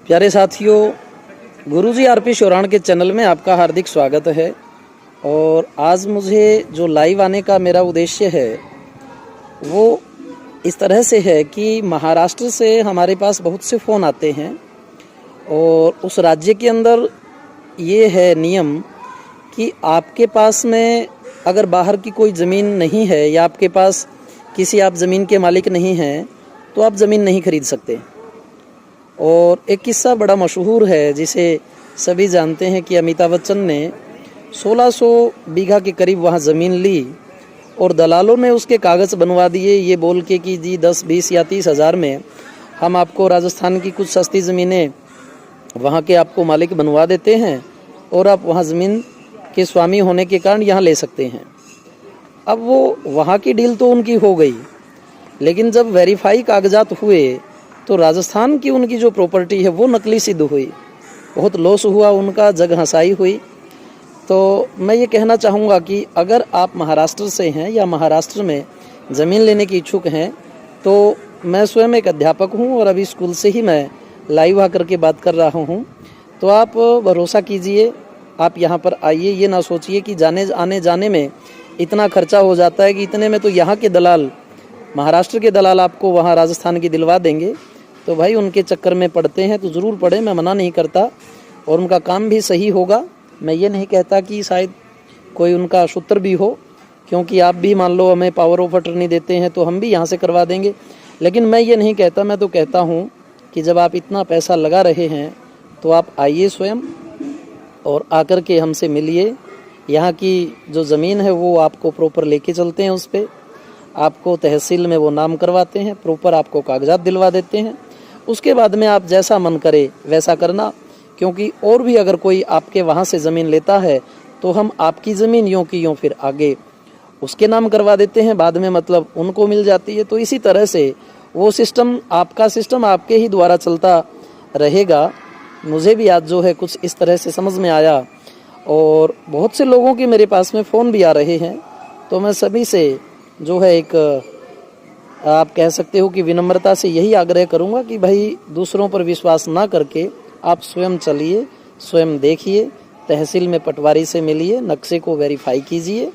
प्यारे साथियों, गुरुजी आरपी शोराण के चैनल में आपका हार्दिक स्वागत है। और आज मुझे जो लाइव आने का मेरा उद्देश्य है वो इस तरह से है कि महाराष्ट्र से हमारे पास बहुत से फ़ोन आते हैं और उस राज्य के अंदर ये है नियम कि आपके पास में अगर बाहर की कोई ज़मीन नहीं है या आपके पास किसी आप ज़मीन के मालिक नहीं हैं तो आप ज़मीन नहीं खरीद सकते। और एक किस्सा बड़ा मशहूर है जिसे सभी जानते हैं कि अमिताभ बच्चन ने 1600 बीघा के करीब वहाँ ज़मीन ली और दलालों ने उसके कागज़ बनवा दिए ये बोल के कि जी 10, 20 या 30 हज़ार में हम आपको राजस्थान की कुछ सस्ती ज़मीनें वहाँ के आपको मालिक बनवा देते हैं और आप वहाँ ज़मीन के स्वामी होने के कारण यहाँ ले सकते हैं। अब वो वहाँ की डील तो उनकी हो गई, लेकिन जब वेरीफाई कागजात हुए तो राजस्थान की उनकी जो प्रॉपर्टी है वो नकली सिद्ध हुई। बहुत लॉस हुआ उनका, जग हंसाई हुई। तो मैं ये कहना चाहूँगा कि अगर आप महाराष्ट्र से हैं या महाराष्ट्र में ज़मीन लेने की इच्छुक हैं तो मैं स्वयं एक अध्यापक हूँ और अभी स्कूल से ही मैं लाइव आकर के बात कर रहा हूँ। तो आप भरोसा कीजिए, आप यहाँ पर आइए। ये ना सोचिए कि आने जाने में इतना खर्चा हो जाता है कि इतने में तो यहाँ के दलाल, महाराष्ट्र के दलाल आपको वहाँ राजस्थान की दिलवा देंगे। तो भाई उनके चक्कर में पड़ते हैं तो ज़रूर पड़े, मैं मना नहीं करता और उनका काम भी सही होगा। मैं ये नहीं कहता कि शायद कोई उनका सूत्र भी हो, क्योंकि आप भी मान लो हमें पावर ऑफ अटर्नी देते हैं तो हम भी यहाँ से करवा देंगे। लेकिन मैं ये नहीं कहता, मैं तो कहता हूँ कि जब आप इतना पैसा लगा रहे हैं तो आप आइए स्वयं और आकर के हमसे मिलिए। यहाँ की जो ज़मीन है वो आपको प्रॉपर लेके चलते हैं, उस पर आपको तहसील में वो नाम करवाते हैं, प्रॉपर आपको कागजात दिलवा देते हैं। उसके बाद में आप जैसा मन करे वैसा करना, क्योंकि और भी अगर कोई आपके वहाँ से ज़मीन लेता है तो हम आपकी ज़मीन यूँ की यूँ फिर आगे उसके नाम करवा देते हैं, बाद में मतलब उनको मिल जाती है। तो इसी तरह से वो सिस्टम, आपका सिस्टम आपके ही द्वारा चलता रहेगा। मुझे भी आज जो है कुछ इस तरह से समझ में आया और बहुत से लोगों के मेरे पास में फ़ोन भी आ रहे हैं। तो मैं सभी से जो है एक आप कह सकते हो कि विनम्रता से यही आग्रह करूंगा कि भाई दूसरों पर विश्वास ना करके आप स्वयं चलिए, स्वयं देखिए, तहसील में पटवारी से मिलिए, नक्शे को वेरीफाई कीजिए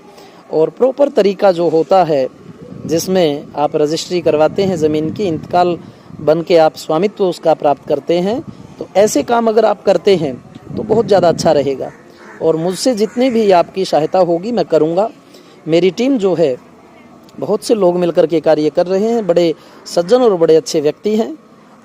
और प्रॉपर तरीका जो होता है जिसमें आप रजिस्ट्री करवाते हैं ज़मीन की, इंतकाल बन के आप स्वामित्व उसका प्राप्त करते हैं। तो ऐसे काम अगर आप करते हैं तो बहुत ज़्यादा अच्छा रहेगा और मुझसे जितनी भी आपकी सहायता होगी मैं करूँगा। मेरी टीम जो है बहुत से लोग मिलकर के कार्य कर रहे हैं, बड़े सज्जन और बड़े अच्छे व्यक्ति हैं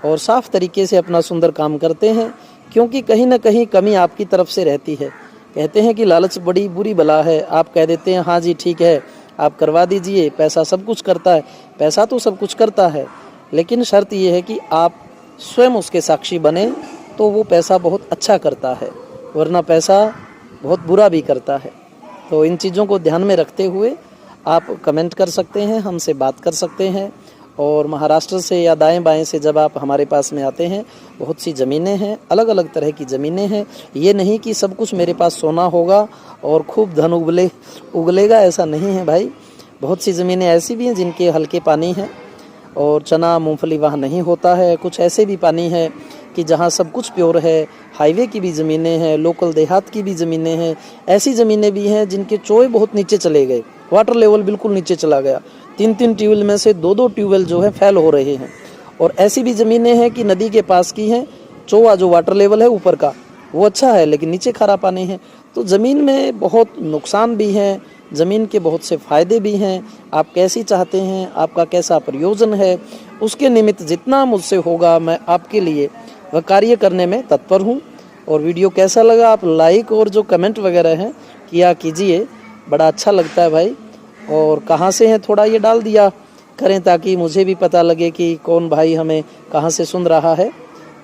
और साफ तरीके से अपना सुंदर काम करते हैं। क्योंकि कहीं ना कहीं कमी आपकी तरफ से रहती है। कहते हैं कि लालच बड़ी बुरी बला है। आप कह देते हैं हाँ जी ठीक है आप करवा दीजिए, पैसा सब कुछ करता है। पैसा तो सब कुछ करता है, लेकिन शर्त ये है कि आप स्वयं उसके साक्षी बने तो वो पैसा बहुत अच्छा करता है, वरना पैसा बहुत बुरा भी करता है। तो इन चीज़ों को ध्यान में रखते हुए आप कमेंट कर सकते हैं, हमसे बात कर सकते हैं। और महाराष्ट्र से या दाएं बाएं से जब आप हमारे पास में आते हैं, बहुत सी ज़मीनें हैं, अलग अलग तरह की ज़मीनें हैं। ये नहीं कि सब कुछ मेरे पास सोना होगा और खूब धन उगलेगा, ऐसा नहीं है भाई। बहुत सी ज़मीनें ऐसी भी हैं जिनके हल्के पानी हैं और चना मूंगफली वहाँ नहीं होता है। कुछ ऐसे भी पानी है कि जहाँ सब कुछ प्योर है। हाईवे की भी ज़मीनें हैं, लोकल देहात की भी ज़मीनें हैं। ऐसी ज़मीनें भी हैं जिनके चोए बहुत नीचे चले गए, वाटर लेवल बिल्कुल नीचे चला गया। 3-3 ट्यूबवेल में से 2-2 ट्यूबवेल जो है फेल हो रहे हैं। और ऐसी भी ज़मीनें हैं कि नदी के पास की हैं, चोआ जो वाटर लेवल है ऊपर का वो अच्छा है लेकिन नीचे खारा पानी है। तो ज़मीन में बहुत नुकसान भी हैं, ज़मीन के बहुत से फ़ायदे भी हैं। आप कैसी चाहते हैं, आपका कैसा प्रयोजन है, उसके निमित्त जितना मुझसे होगा मैं आपके लिए वह कार्य करने में तत्पर हूँ। और वीडियो कैसा लगा आप लाइक और जो कमेंट वगैरह हैं किया कीजिए, बड़ा अच्छा लगता है भाई। और कहाँ से हैं थोड़ा ये डाल दिया करें ताकि मुझे भी पता लगे कि कौन भाई हमें कहाँ से सुन रहा है।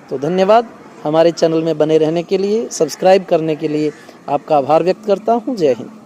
तो धन्यवाद हमारे चैनल में बने रहने के लिए, सब्सक्राइब करने के लिए आपका आभार व्यक्त करता हूँ। जय हिंद।